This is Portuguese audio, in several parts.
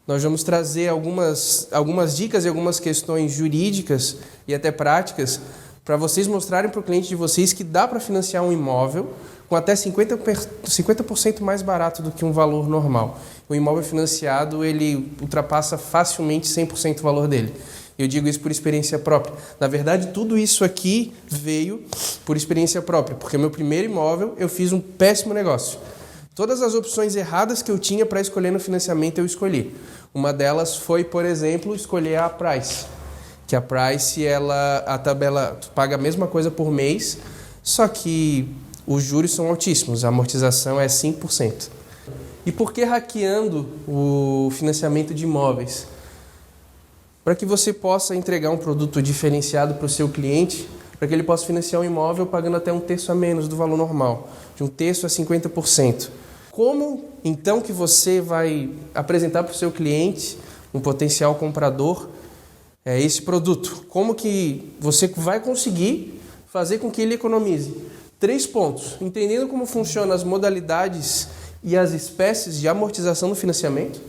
Nós vamos trazer algumas dicas e algumas questões jurídicas e até práticas para vocês mostrarem para o cliente de vocês que dá para financiar um imóvel com até 50% mais barato do que um valor normal. O imóvel financiado, ele ultrapassa facilmente 100% o valor dele. Eu digo isso por experiência própria. Na verdade, tudo isso aqui veio por experiência própria, porque meu primeiro imóvel eu fiz um péssimo negócio. Todas as opções erradas que eu tinha para escolher no financiamento eu escolhi. Uma delas foi, por exemplo, escolher a Price. Que a Price, a tabela paga a mesma coisa por mês, só que os juros são altíssimos, a amortização é 5%. E por que hackeando o financiamento de imóveis? Para que você possa entregar um produto diferenciado para o seu cliente, para que ele possa financiar um imóvel pagando até 1/3 a menos do valor normal, de 1/3 a 50%. Como, então, que você vai apresentar para o seu cliente, um potencial comprador, esse produto? Como que você vai conseguir fazer com que ele economize? 3 pontos. Entendendo como funcionam as modalidades e as espécies de amortização no financiamento,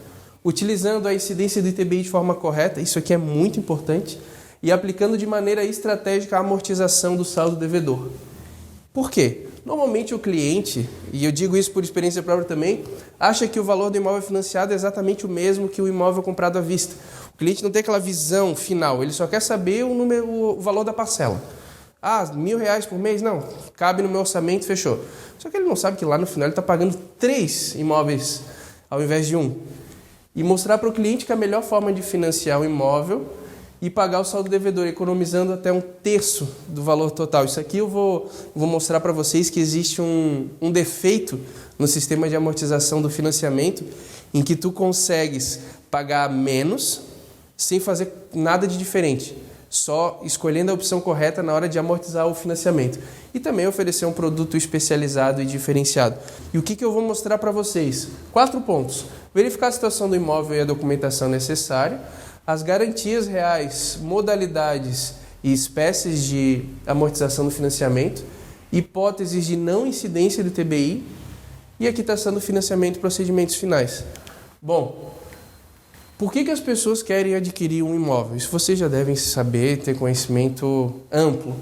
utilizando a incidência do ITBI de forma correta, isso aqui é muito importante, e aplicando de maneira estratégica a amortização do saldo devedor. Por quê? Normalmente o cliente, e eu digo isso por experiência própria também, acha que o valor do imóvel financiado é exatamente o mesmo que o imóvel comprado à vista. O cliente não tem aquela visão final, ele só quer saber o valor da parcela. R$1.000 por mês? Não, cabe no meu orçamento, fechou. Só que ele não sabe que lá no final ele está pagando 3 imóveis ao invés de um. E mostrar para o cliente que a melhor forma de financiar o imóvel e pagar o saldo devedor, economizando até 1/3 do valor total. Isso aqui eu vou mostrar para vocês que existe um defeito no sistema de amortização do financiamento, em que tu consegues pagar menos sem fazer nada de diferente, só escolhendo a opção correta na hora de amortizar o financiamento. E também oferecer um produto especializado e diferenciado. E o que eu vou mostrar para vocês? 4 pontos. Verificar a situação do imóvel e a documentação necessária, as garantias reais, modalidades e espécies de amortização do financiamento, hipóteses de não incidência do ITBI e a quitação do financiamento e procedimentos finais. Bom, por que as pessoas querem adquirir um imóvel? Isso vocês já devem saber, ter conhecimento amplo.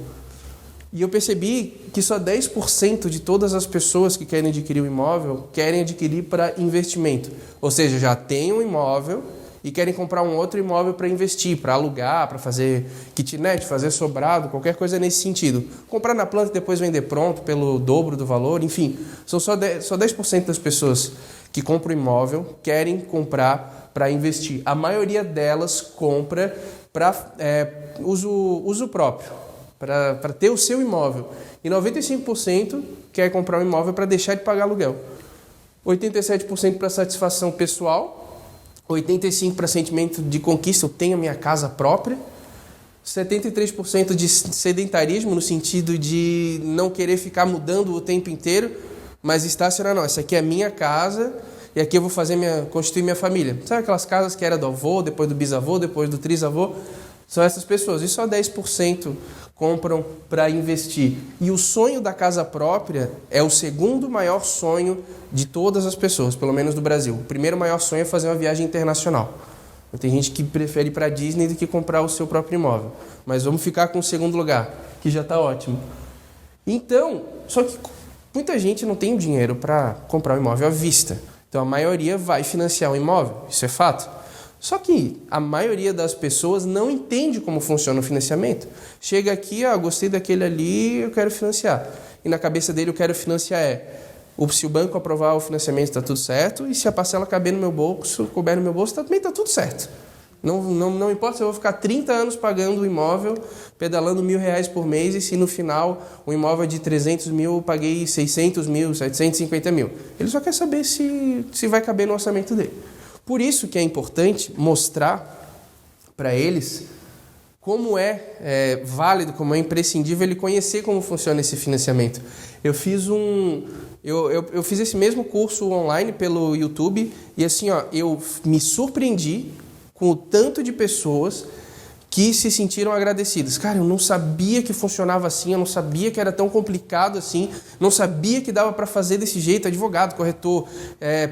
E eu percebi que só 10% de todas as pessoas que querem adquirir um imóvel querem adquirir para investimento. Ou seja, já tem um imóvel e querem comprar um outro imóvel para investir, para alugar, para fazer kitnet, fazer sobrado, qualquer coisa nesse sentido. Comprar na planta e depois vender pronto pelo dobro do valor, enfim. São só 10% das pessoas que compram imóvel querem comprar para investir. A maioria delas compra para uso próprio, para ter o seu imóvel. E 95% quer comprar um imóvel para deixar de pagar aluguel. 87% para satisfação pessoal, 85% para sentimento de conquista, eu tenho a minha casa própria, 73% de sedentarismo, no sentido de não querer ficar mudando o tempo inteiro, mas estacionar, não, essa aqui é a minha casa e aqui eu vou constituir minha família. Sabe aquelas casas que era do avô, depois do bisavô, depois do trisavô? São essas pessoas, e só 10% compram para investir. E o sonho da casa própria é o segundo maior sonho de todas as pessoas, pelo menos do Brasil. O primeiro maior sonho é fazer uma viagem internacional. Tem gente que prefere ir para a Disney do que comprar o seu próprio imóvel. Mas vamos ficar com o segundo lugar, que já está ótimo. Então, só que muita gente não tem dinheiro para comprar um imóvel à vista. Então a maioria vai financiar um imóvel, isso é fato. Só que a maioria das pessoas não entende como funciona o financiamento. Chega aqui, gostei daquele ali, eu quero financiar. E na cabeça dele eu quero financiar se o banco aprovar o financiamento está tudo certo, e se a parcela caber no meu bolso, couber no meu bolso, também está tudo certo. Não importa se eu vou ficar 30 anos pagando o imóvel, pedalando R$1.000 por mês, e se no final o imóvel é de 300 mil, eu paguei 600 mil, 750 mil. Ele só quer saber se vai caber no orçamento dele. Por isso que é importante mostrar para eles como é válido, como é imprescindível ele conhecer como funciona esse financiamento. Eu fiz esse mesmo curso online pelo YouTube e assim, eu me surpreendi com o tanto de pessoas que se sentiram agradecidas. Cara, eu não sabia que funcionava assim, eu não sabia que era tão complicado assim, não sabia que dava para fazer desse jeito, advogado, corretor,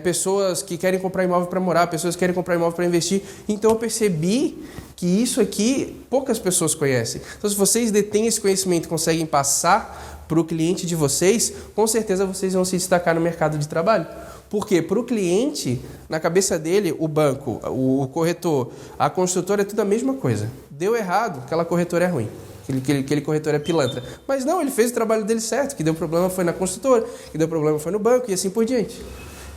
pessoas que querem comprar imóvel para morar, pessoas que querem comprar imóvel para investir. Então eu percebi que isso aqui poucas pessoas conhecem. Então se vocês detêm esse conhecimento e conseguem passar para o cliente de vocês, com certeza vocês vão se destacar no mercado de trabalho. Porque para o cliente, na cabeça dele, o banco, o corretor, a construtora é tudo a mesma coisa. Deu errado, aquela corretora é ruim. Aquele corretor é pilantra. Mas não, ele fez o trabalho dele certo. Que deu problema foi na construtora, que deu problema foi no banco e assim por diante.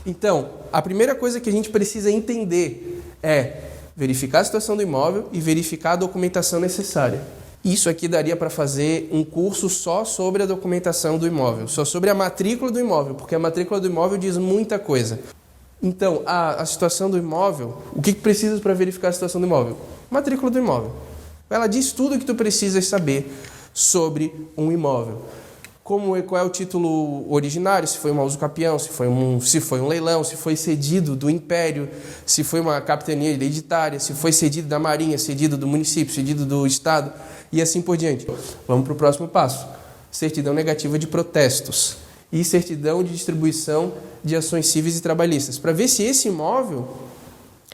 Então, a primeira coisa que a gente precisa entender é verificar a situação do imóvel e verificar a documentação necessária. Isso aqui daria para fazer um curso só sobre a documentação do imóvel, só sobre a matrícula do imóvel, porque a matrícula do imóvel diz muita coisa. Então, a situação do imóvel, o que precisa para verificar a situação do imóvel? Matrícula do imóvel. Ela diz tudo o que tu precisas saber sobre um imóvel. Qual é o título originário, se foi um usucapião, se foi um leilão, se foi cedido do Império, se foi uma capitania hereditária, se foi cedido da Marinha, cedido do município, cedido do Estado e assim por diante. Vamos para o próximo passo. Certidão negativa de protestos e certidão de distribuição de ações cíveis e trabalhistas, para ver se esse imóvel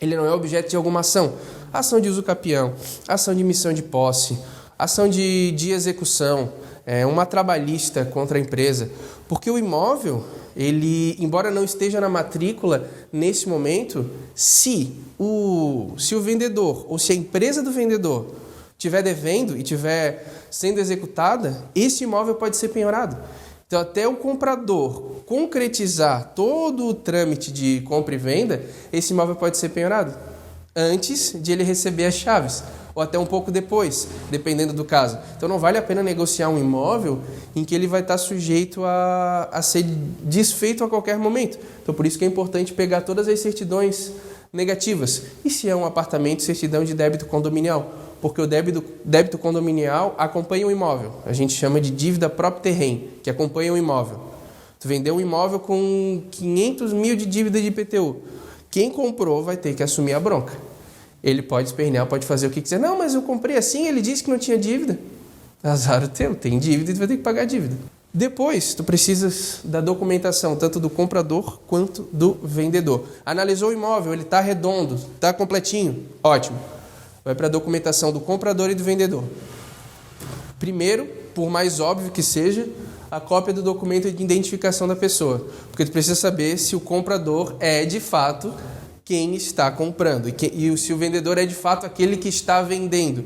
ele não é objeto de alguma ação. Ação de usucapião, ação de missão de posse, ação de execução, uma trabalhista contra a empresa. Porque o imóvel, ele, embora não esteja na matrícula nesse momento, se o vendedor ou se a empresa do vendedor estiver devendo e estiver sendo executada, esse imóvel pode ser penhorado. Então, até o comprador concretizar todo o trâmite de compra e venda, esse imóvel pode ser penhorado antes de ele receber as chaves, ou até um pouco depois, dependendo do caso. Então não vale a pena negociar um imóvel em que ele vai estar sujeito a ser desfeito a qualquer momento. Então por isso que é importante pegar todas as certidões negativas. E se é um apartamento, certidão de débito condominial, porque o débito condominial acompanha o imóvel. A gente chama de dívida próprio terreno, que acompanha o imóvel. Tu vendeu um imóvel com 500 mil de dívida de IPTU. Quem comprou vai ter que assumir a bronca. Ele pode espernear, pode fazer o que quiser. Não, mas eu comprei assim, ele disse que não tinha dívida. Azar o teu, tem dívida e tu vai ter que pagar a dívida. Depois, tu precisas da documentação, tanto do comprador quanto do vendedor. Analisou o imóvel, ele está redondo, está completinho, ótimo. Vai para a documentação do comprador e do vendedor. Primeiro, por mais óbvio que seja, a cópia do documento de identificação da pessoa. Porque tu precisa saber se o comprador é, de fato, quem está comprando e se o vendedor é, de fato, aquele que está vendendo.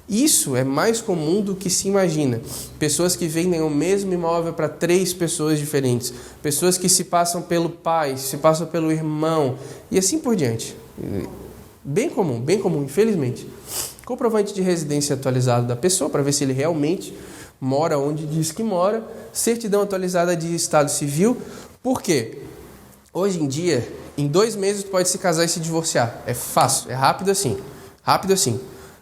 Isso é mais comum do que se imagina. Pessoas que vendem o mesmo imóvel para 3 pessoas diferentes. Pessoas que se passam pelo pai, se passam pelo irmão e assim por diante. Bem comum, infelizmente. Comprovante de residência atualizado da pessoa para ver se ele realmente mora onde diz que mora. Certidão atualizada de estado civil. Por quê? Hoje em dia, em 2 meses, tu pode se casar e se divorciar. É fácil, é rápido assim.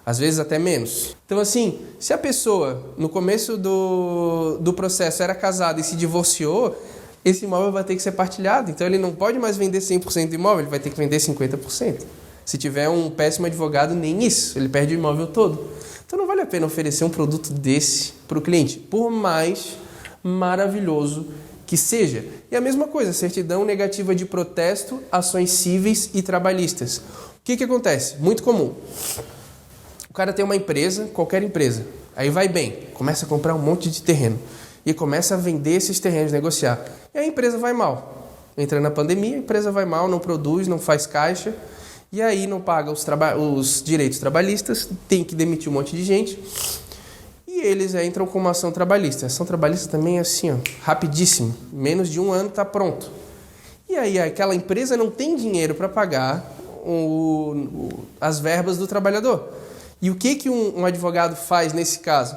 Às vezes até menos. Então assim, se a pessoa no começo do processo era casada e se divorciou, esse imóvel vai ter que ser partilhado. Então ele não pode mais vender 100% do imóvel, ele vai ter que vender 50%. Se tiver um péssimo advogado, nem isso, ele perde o imóvel todo. Então não vale a pena oferecer um produto desse para o cliente, por mais maravilhoso que seja. E a mesma coisa, certidão negativa de protesto, ações cíveis e trabalhistas. O que acontece? Muito comum. O cara tem uma empresa, qualquer empresa, aí vai bem, começa a comprar um monte de terreno e começa a vender esses terrenos, negociar. E a empresa vai mal. Entra na pandemia, a empresa vai mal, não produz, não faz caixa, e aí não paga os direitos trabalhistas, tem que demitir um monte de gente, e eles entram com uma ação trabalhista. A ação trabalhista também é assim, rapidíssimo, menos de 1 ano está pronto. E aí aquela empresa não tem dinheiro para pagar as verbas do trabalhador. E o que um advogado faz nesse caso?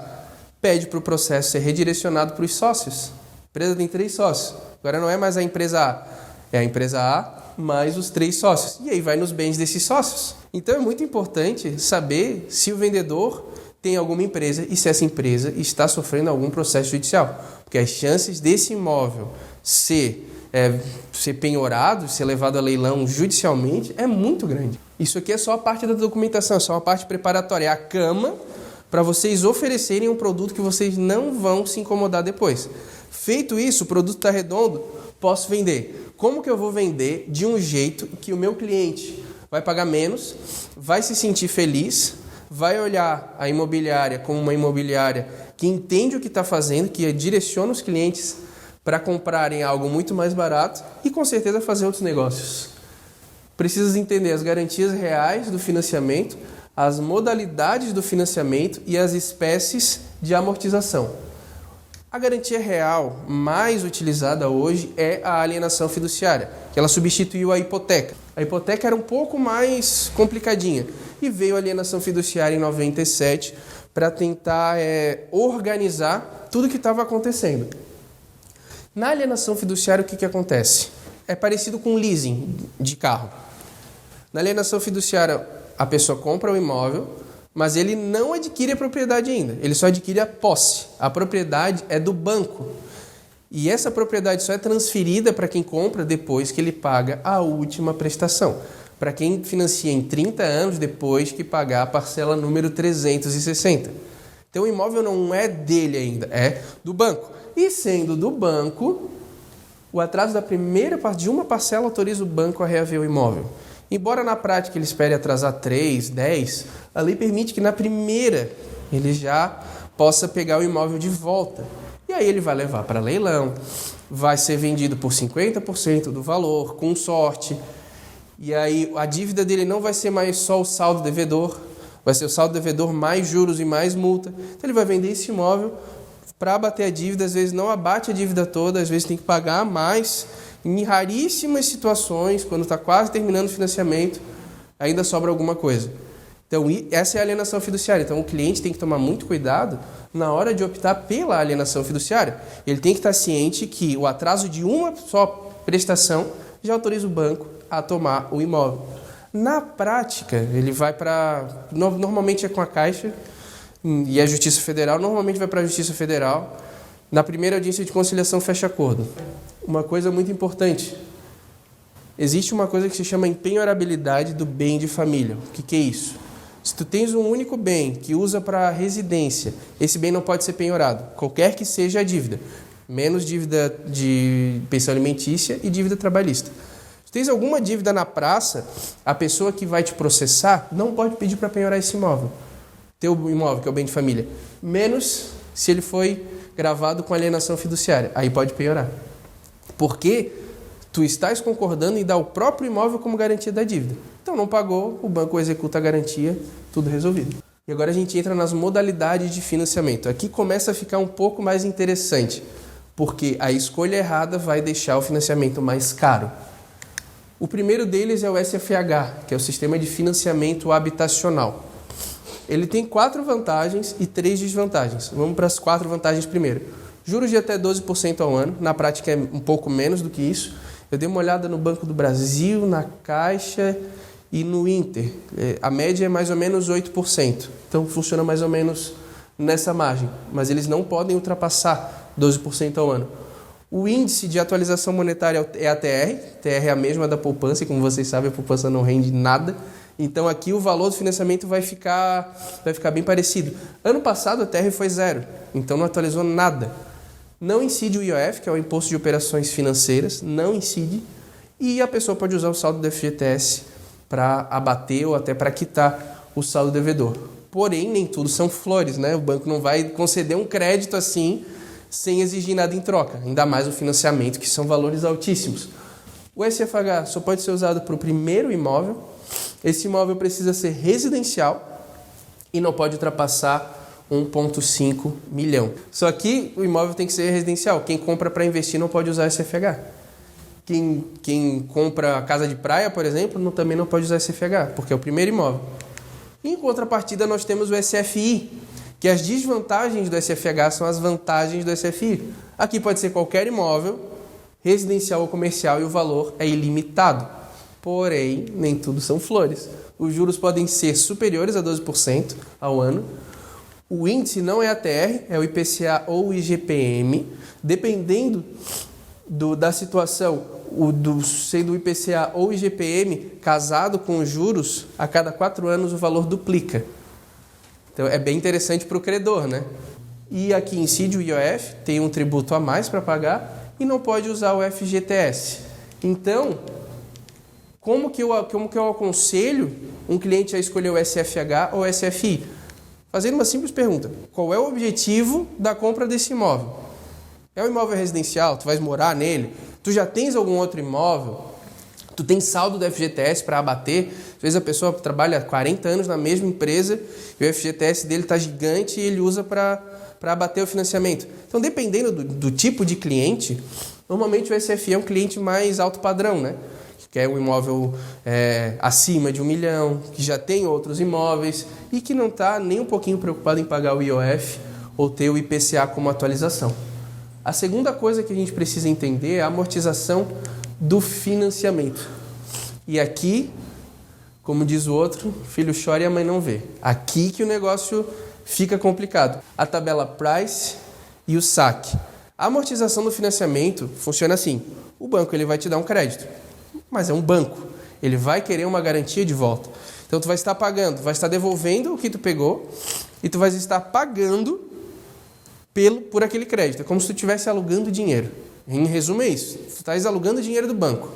Pede para o processo ser redirecionado para os sócios. A empresa tem 3 sócios. Agora não é mais a empresa A, é a empresa A mais os 3 sócios. E aí vai nos bens desses sócios. Então é muito importante saber se o vendedor tem alguma empresa e se essa empresa está sofrendo algum processo judicial. Porque as chances desse imóvel ser ser penhorado, ser levado a leilão judicialmente, é muito grande. Isso aqui é só a parte da documentação, é só uma parte preparatória, é a cama para vocês oferecerem um produto que vocês não vão se incomodar depois. Feito isso, o produto está redondo, posso vender. Como que eu vou vender de um jeito que o meu cliente vai pagar menos, vai se sentir feliz, vai olhar a imobiliária como uma imobiliária que entende o que está fazendo, que direciona os clientes para comprarem algo muito mais barato e com certeza fazer outros negócios. Precisa entender as garantias reais do financiamento, as modalidades do financiamento e as espécies de amortização. A garantia real mais utilizada hoje é a alienação fiduciária, que ela substituiu a hipoteca. A hipoteca era um pouco mais complicadinha e veio a alienação fiduciária em 97 para tentar organizar tudo o que estava acontecendo. Na alienação fiduciária, o que acontece? É parecido com leasing de carro. Na alienação fiduciária, a pessoa compra o imóvel, mas ele não adquire a propriedade ainda. Ele só adquire a posse. A propriedade é do banco. E essa propriedade só é transferida para quem compra depois que ele paga a última prestação. Para quem financia em 30 anos depois que pagar a parcela número 360. Então o imóvel não é dele ainda, é do banco. E sendo do banco, o atraso de uma parcela autoriza o banco a reaver o imóvel. Embora na prática ele espere atrasar 3, 10, a lei permite que na primeira ele já possa pegar o imóvel de volta. E aí ele vai levar para leilão, vai ser vendido por 50% do valor, com sorte. E aí a dívida dele não vai ser mais só o saldo devedor, vai ser o saldo devedor mais juros e mais multa. Então ele vai vender esse imóvel para abater a dívida, às vezes não abate a dívida toda, às vezes tem que pagar mais. Em raríssimas situações, quando está quase terminando o financiamento, ainda sobra alguma coisa. Então, essa é a alienação fiduciária. Então, o cliente tem que tomar muito cuidado na hora de optar pela alienação fiduciária. Ele tem que estar ciente que o atraso de uma só prestação já autoriza o banco a tomar o imóvel. Na prática, ele vai para... Normalmente é com a Caixa e a Justiça Federal. Normalmente vai para a Justiça Federal. Na primeira audiência de conciliação, fecha acordo. Uma coisa muito importante. Existe uma coisa que se chama empenhorabilidade do bem de família. O que é isso? Se tu tens um único bem que usa para residência, esse bem não pode ser penhorado, qualquer que seja a dívida, menos dívida de pensão alimentícia e dívida trabalhista. Se tens alguma dívida na praça, a pessoa que vai te processar não pode pedir para penhorar esse imóvel, teu imóvel, que é o bem de família, menos se ele foi gravado com alienação fiduciária, aí pode penhorar. Porque tu estás concordando em dar o próprio imóvel como garantia da dívida. Então não pagou, o banco executa a garantia, tudo resolvido. E agora a gente entra nas modalidades de financiamento. Aqui começa a ficar um pouco mais interessante, porque a escolha errada vai deixar o financiamento mais caro. O primeiro deles é o SFH, que é o Sistema de Financiamento Habitacional. Ele tem 4 vantagens e 3 desvantagens. Vamos para as 4 vantagens primeiro. Juros de até 12% ao ano, na prática é um pouco menos do que isso. Eu dei uma olhada no Banco do Brasil, na Caixa e no Inter. A média é mais ou menos 8%. Então funciona mais ou menos nessa margem. Mas eles não podem ultrapassar 12% ao ano. O índice de atualização monetária é a TR. TR é a mesma da poupança e, como vocês sabem, a poupança não rende nada. Então aqui o valor do financiamento vai ficar bem parecido. Ano passado a TR foi 0, então não atualizou nada. Não incide o IOF, que é o Imposto de Operações Financeiras, não incide. E a pessoa pode usar o saldo do FGTS para abater ou até para quitar o saldo devedor. Porém, nem tudo são flores, né? O banco não vai conceder um crédito assim sem exigir nada em troca. Ainda mais o financiamento, que são valores altíssimos. O SFH só pode ser usado para o primeiro imóvel. Esse imóvel precisa ser residencial e não pode ultrapassar 1,5 milhão. Só que o imóvel tem que ser residencial. Quem compra para investir não pode usar SFH. Quem compra casa de praia, por exemplo, também não pode usar SFH, porque é o primeiro imóvel. Em contrapartida, nós temos o SFI, que as desvantagens do SFH são as vantagens do SFI. Aqui pode ser qualquer imóvel, residencial ou comercial, e o valor é ilimitado. Porém, nem tudo são flores. Os juros podem ser superiores a 12% ao ano. O índice não é a TR, é o IPCA ou o IGPM. Dependendo da situação, sendo o IPCA ou o IGPM casado com os juros, a cada 4 anos o valor duplica. Então é bem interessante para o credor, né? E aqui incide o IOF, tem um tributo a mais para pagar e não pode usar o FGTS. Então, como que eu aconselho um cliente a escolher o SFH ou o SFI? Fazendo uma simples pergunta: qual é o objetivo da compra desse imóvel? É um imóvel residencial? Tu vais morar nele? Tu já tens algum outro imóvel? Tu tem saldo do FGTS para abater? Às vezes a pessoa trabalha 40 anos na mesma empresa e o FGTS dele está gigante e ele usa para abater o financiamento. Então, dependendo do tipo de cliente, normalmente o SFI é um cliente mais alto padrão, né? Que quer um imóvel acima de 1 milhão, que já tem outros imóveis e que não está nem um pouquinho preocupado em pagar o IOF ou ter o IPCA como atualização. A segunda coisa que a gente precisa entender é a amortização do financiamento. E aqui, como diz o outro, filho chora e a mãe não vê. Aqui que o negócio fica complicado. A tabela Price e o saque. A amortização do financiamento funciona assim. O banco ele vai te dar um crédito, mas é um banco. Ele vai querer uma garantia de volta. Então tu vai estar pagando, vai estar devolvendo o que tu pegou e tu vai estar pagando por aquele crédito. É como se tu estivesse alugando dinheiro. Em resumo é isso. Tu estás alugando dinheiro do banco.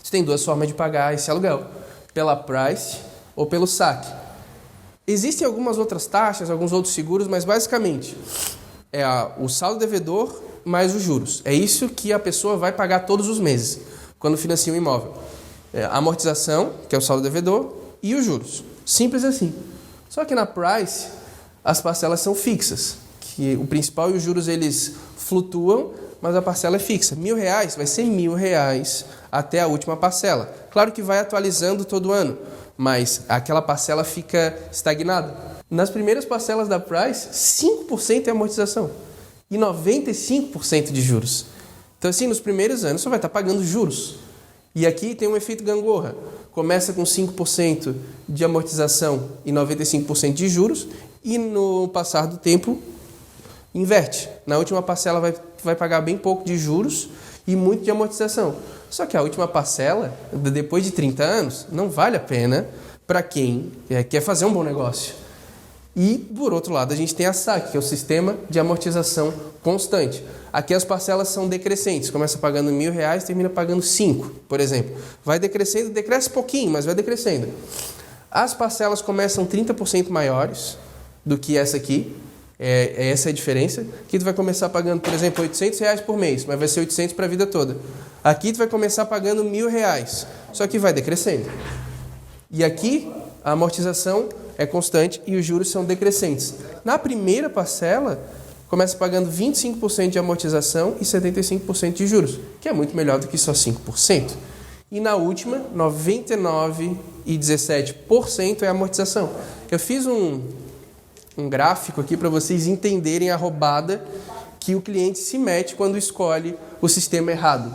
Tu tem 2 formas de pagar esse aluguel. Pela Price ou pelo saque. Existem algumas outras taxas, alguns outros seguros, mas basicamente é o saldo devedor mais os juros. É isso que a pessoa vai pagar todos os meses quando financia um imóvel. A amortização, que é o saldo devedor, e os juros. Simples assim. Só que na Price as parcelas são fixas. Que o principal e os juros eles flutuam, mas a parcela é fixa. R$1.000 vai ser R$1.000 até a última parcela. Claro que vai atualizando todo ano, mas aquela parcela fica estagnada. Nas primeiras parcelas da Price, 5% é amortização e 95% de juros. Então, assim, nos primeiros anos você vai estar pagando juros. E aqui tem um efeito gangorra. Começa com 5% de amortização e 95% de juros e no passar do tempo inverte. Na última parcela vai pagar bem pouco de juros e muito de amortização. Só que a última parcela, depois de 30 anos, não vale a pena para quem quer fazer um bom negócio. E, por outro lado, a gente tem a SAC, que é o Sistema de Amortização Constante. Aqui as parcelas são decrescentes. Começa pagando R$1.000, termina pagando 5, por exemplo. Vai decrescendo, decresce pouquinho, mas vai decrescendo. As parcelas começam 30% maiores do que essa aqui. Essa é a diferença. Aqui tu vai começar pagando, por exemplo, R$800 por mês, mas vai ser 800 para a vida toda. Aqui tu vai começar pagando R$1.000, só que vai decrescendo. E aqui a amortização é constante e os juros são decrescentes. Na primeira parcela, começa pagando 25% de amortização e 75% de juros, que é muito melhor do que só 5%. E na última, 99,17% é amortização. Eu fiz um gráfico aqui para vocês entenderem a roubada que o cliente se mete quando escolhe o sistema errado.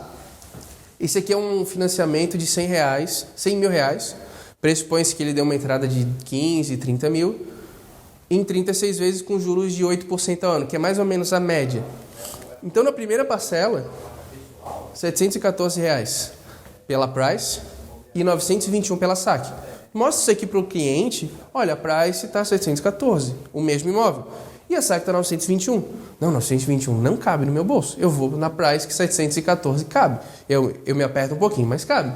Esse aqui é um financiamento de R$100.000. Pressupõe-se que ele deu uma entrada de 15, 30 mil em 36 vezes com juros de 8% ao ano, que é mais ou menos a média. Então, na primeira parcela, R$714 pela Price e 921 pela SAC. Mostra isso aqui para o cliente. Olha, a Price está 714, o mesmo imóvel. E a SAC está 921. Não, 921 não cabe no meu bolso. Eu vou na Price que 714 cabe. Eu me aperto um pouquinho, mas cabe.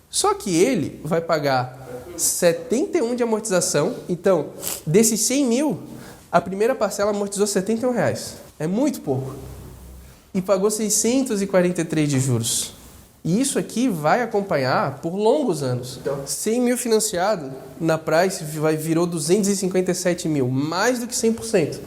Só que ele vai pagar 71 de amortização. Então, desses 100 mil, a primeira parcela amortizou R$71. É muito pouco. E pagou 643 de juros. E isso aqui vai acompanhar por longos anos. 100 mil financiado, na Price virou 257 mil, mais do que 100%.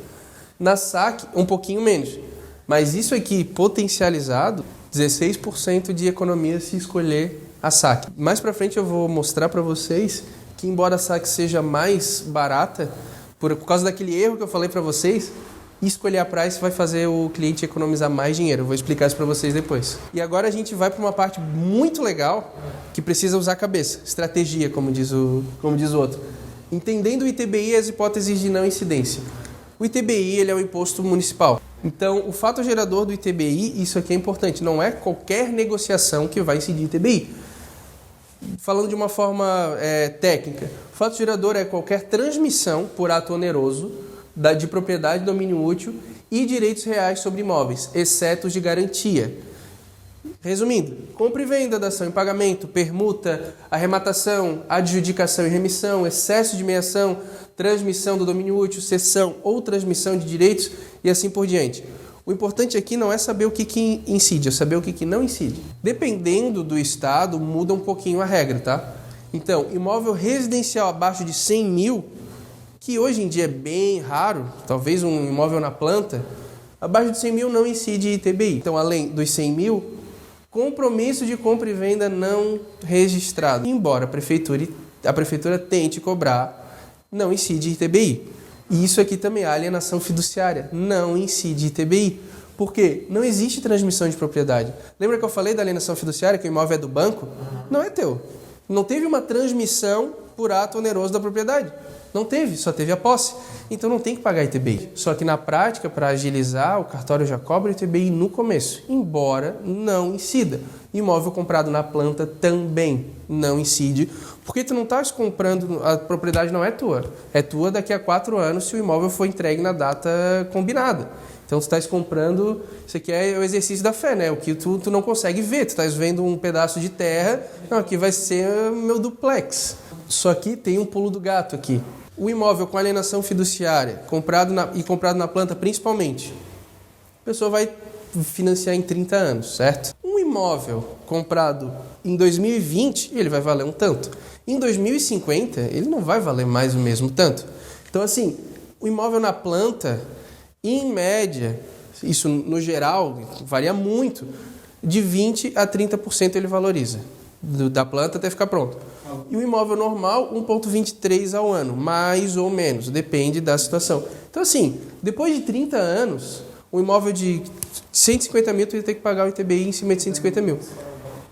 Na SAC, um pouquinho menos. Mas isso aqui, potencializado, 16% de economia se escolher a SAC. Mais para frente eu vou mostrar para vocês que, embora a SAC seja mais barata, por causa daquele erro que eu falei para vocês, escolher a Price vai fazer o cliente economizar mais dinheiro. Eu vou explicar isso para vocês depois. E agora a gente vai para uma parte muito legal que precisa usar a cabeça. Estratégia, como diz o outro. Entendendo o ITBI e as hipóteses de não incidência. O ITBI ele é um imposto municipal. Então, o fato gerador do ITBI, isso aqui é importante, não é qualquer negociação que vai incidir ITBI. Falando de uma forma técnica, o fato gerador é qualquer transmissão por ato oneroso de propriedade, domínio útil e direitos reais sobre imóveis, exceto os de garantia. Resumindo, compra e venda, dação em pagamento, permuta, arrematação, adjudicação e remissão, excesso de meação, transmissão do domínio útil, cessão ou transmissão de direitos e assim por diante. O importante aqui não é saber o que incide, é saber o que não incide. Dependendo do estado, muda um pouquinho a regra, tá? Então, imóvel residencial abaixo de 100 mil, que hoje em dia é bem raro, talvez um imóvel na planta, abaixo de 100 mil não incide ITBI. Então, além dos 100 mil, compromisso de compra e venda não registrado. Embora a prefeitura tente cobrar, não incide ITBI. E isso aqui também é alienação fiduciária, não incide ITBI. Por quê? Não existe transmissão de propriedade. Lembra que eu falei da alienação fiduciária, que o imóvel é do banco? Não é teu. Não teve uma transmissão por ato oneroso da propriedade. Não teve, só teve a posse. Então não tem que pagar ITBI. Só que na prática, para agilizar, o cartório já cobra ITBI no começo, embora não incida. Imóvel comprado na planta também não incide, porque tu não estás comprando, a propriedade não é tua. É tua daqui a 4 anos se o imóvel for entregue na data combinada. Então tu estás comprando, isso aqui é o exercício da fé, né? O que tu não consegue ver, tu estás vendo um pedaço de terra, não, aqui vai ser meu duplex. Só que tem um pulo do gato aqui. O imóvel com alienação fiduciária, comprado na planta principalmente, a pessoa vai financiar em 30 anos, certo? Um imóvel comprado em 2020, ele vai valer um tanto. Em 2050, ele não vai valer mais o mesmo tanto. Então, assim, o imóvel na planta, em média, isso no geral, varia muito, de 20% a 30% ele valoriza, da planta até ficar pronto. E o imóvel normal, 1,23 ao ano, mais ou menos, depende da situação. Então, assim, depois de 30 anos, um imóvel de 150 mil, tu vai ter que pagar o ITBI em cima de 150 mil.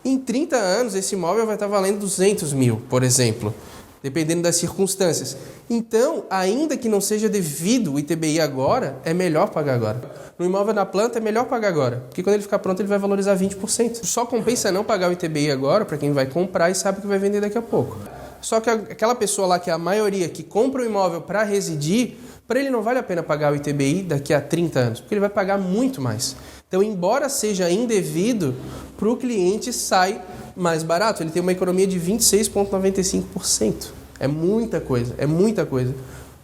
Em 30 anos, esse imóvel vai estar valendo 200 mil, por exemplo, dependendo das circunstâncias. Então, ainda que não seja devido o ITBI agora, é melhor pagar agora. No imóvel na planta, é melhor pagar agora, porque quando ele ficar pronto, ele vai valorizar 20%. Só compensa não pagar o ITBI agora, para quem vai comprar e sabe que vai vender daqui a pouco. Só que aquela pessoa lá, que é a maioria, que compra o imóvel para residir, para ele não vale a pena pagar o ITBI daqui a 30 anos, porque ele vai pagar muito mais. Então, embora seja indevido, para o cliente sai mais barato. Ele tem uma economia de 26,95%. É muita coisa, é muita coisa.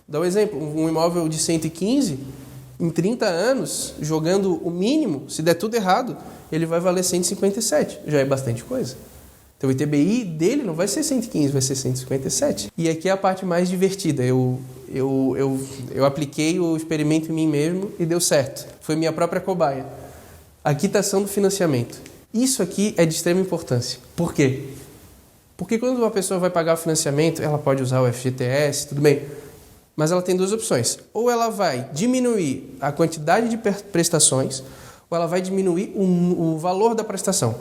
Dá um exemplo, um imóvel de 115, em 30 anos, jogando o mínimo, se der tudo errado, ele vai valer 157. Já é bastante coisa. Então o ITBI dele não vai ser 115, vai ser 157. E aqui é a parte mais divertida. Eu apliquei o experimento em mim mesmo e deu certo. Foi minha própria cobaia. A quitação do financiamento. Isso aqui é de extrema importância. Por quê? Porque quando uma pessoa vai pagar o financiamento, ela pode usar o FGTS, tudo bem. Mas ela tem duas opções. Ou ela vai diminuir a quantidade de prestações, ou ela vai diminuir o valor da prestação.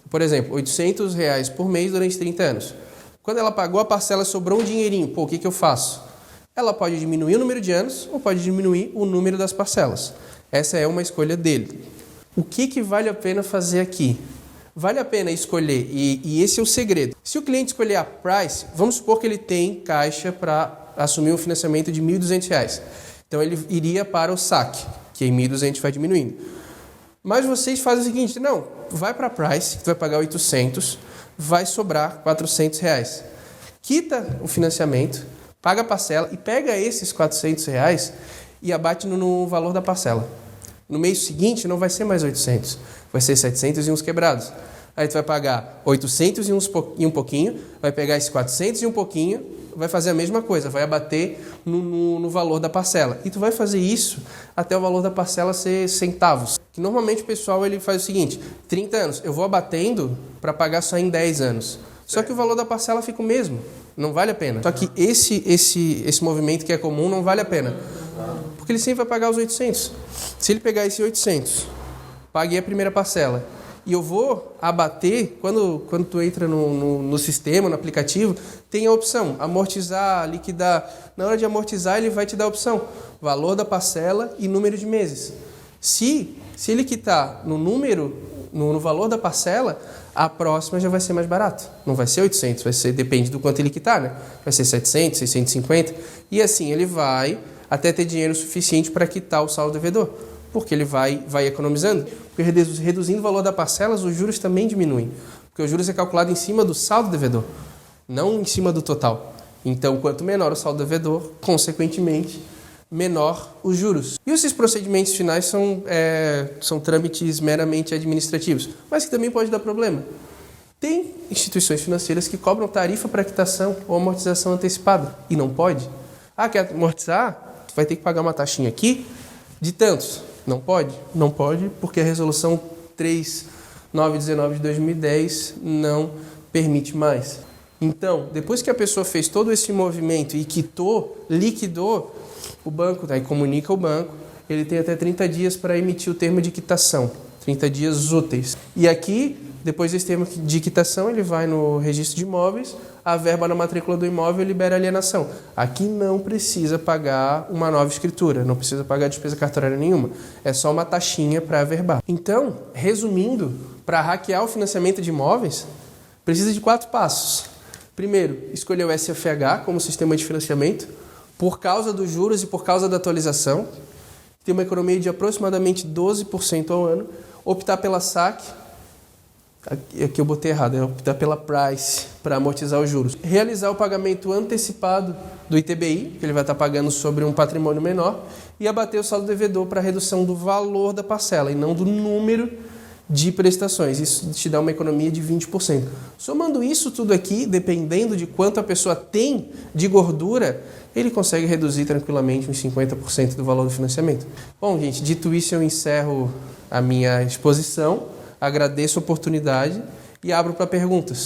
Por exemplo, R$800 por mês durante 30 anos. Quando ela pagou a parcela, sobrou um dinheirinho. Pô, o que eu faço? Ela pode diminuir o número de anos ou pode diminuir o número das parcelas. Essa é uma escolha dele. O que vale a pena fazer aqui? Vale a pena escolher, e esse é o segredo. Se o cliente escolher a Price, vamos supor que ele tem caixa para assumir um financiamento de R$1.200. Então ele iria para o saque, que em 1.200 vai diminuindo. Mas vocês fazem o seguinte, não, vai para a Price, que tu vai pagar 800, vai sobrar R$400. Quita o financiamento, paga a parcela e pega esses R$400 e abate no valor da parcela. No mês seguinte não vai ser mais 800, vai ser 700 e uns quebrados. Aí tu vai pagar 800 e um pouquinho, vai pegar esses 400 e um pouquinho, vai fazer a mesma coisa, vai abater no valor da parcela. E tu vai fazer isso até o valor da parcela ser centavos. Que normalmente o pessoal ele faz o seguinte, 30 anos, eu vou abatendo para pagar só em 10 anos. Só que o valor da parcela fica o mesmo, não vale a pena. Só que esse movimento que é comum não vale a pena. Porque ele sempre vai pagar os 800. Se ele pegar esse 800, paguei a primeira parcela, e eu vou abater, quando tu entra no sistema, no aplicativo, tem a opção, amortizar, liquidar. Na hora de amortizar, ele vai te dar a opção, valor da parcela e número de meses. Se ele quitar no número, no valor da parcela, a próxima já vai ser mais barato. Não vai ser 800, depende do quanto ele quitar, né? Vai ser 700, 650. E assim ele vai até ter dinheiro suficiente para quitar o saldo devedor. Porque ele vai economizando. Porque reduzindo o valor da parcela, os juros também diminuem. Porque os juros é calculado em cima do saldo devedor, não em cima do total. Então, quanto menor o saldo devedor, consequentemente, menor os juros. E esses procedimentos finais são trâmites meramente administrativos, mas que também pode dar problema. Tem instituições financeiras que cobram tarifa para quitação ou amortização antecipada, e não pode. Quer amortizar? Tu vai ter que pagar uma taxinha aqui de tantos. Não pode? Não pode, porque a resolução 3919 de 2010 não permite mais. Então, depois que a pessoa fez todo esse movimento e liquidou, o banco, aí comunica ao banco, ele tem até 30 dias para emitir o termo de quitação, 30 dias úteis. E aqui, depois desse termo de quitação, ele vai no registro de imóveis, a verba na matrícula do imóvel libera a alienação. Aqui não precisa pagar uma nova escritura, não precisa pagar despesa cartorária nenhuma, é só uma taxinha para averbar. Então, resumindo, para hackear o financiamento de imóveis, precisa de 4 passos. Primeiro, escolher o SFH como sistema de financiamento, por causa dos juros e por causa da atualização, tem uma economia de aproximadamente 12% ao ano, optar pela SAC, aqui eu botei errado, é optar pela Price para amortizar os juros. Realizar o pagamento antecipado do ITBI, que ele vai estar pagando sobre um patrimônio menor, e abater o saldo devedor para redução do valor da parcela e não do número de prestações. Isso te dá uma economia de 20%. Somando isso tudo aqui, dependendo de quanto a pessoa tem de gordura, ele consegue reduzir tranquilamente uns 50% do valor do financiamento. Bom, gente, dito isso, eu encerro a minha exposição, agradeço a oportunidade e abro para perguntas.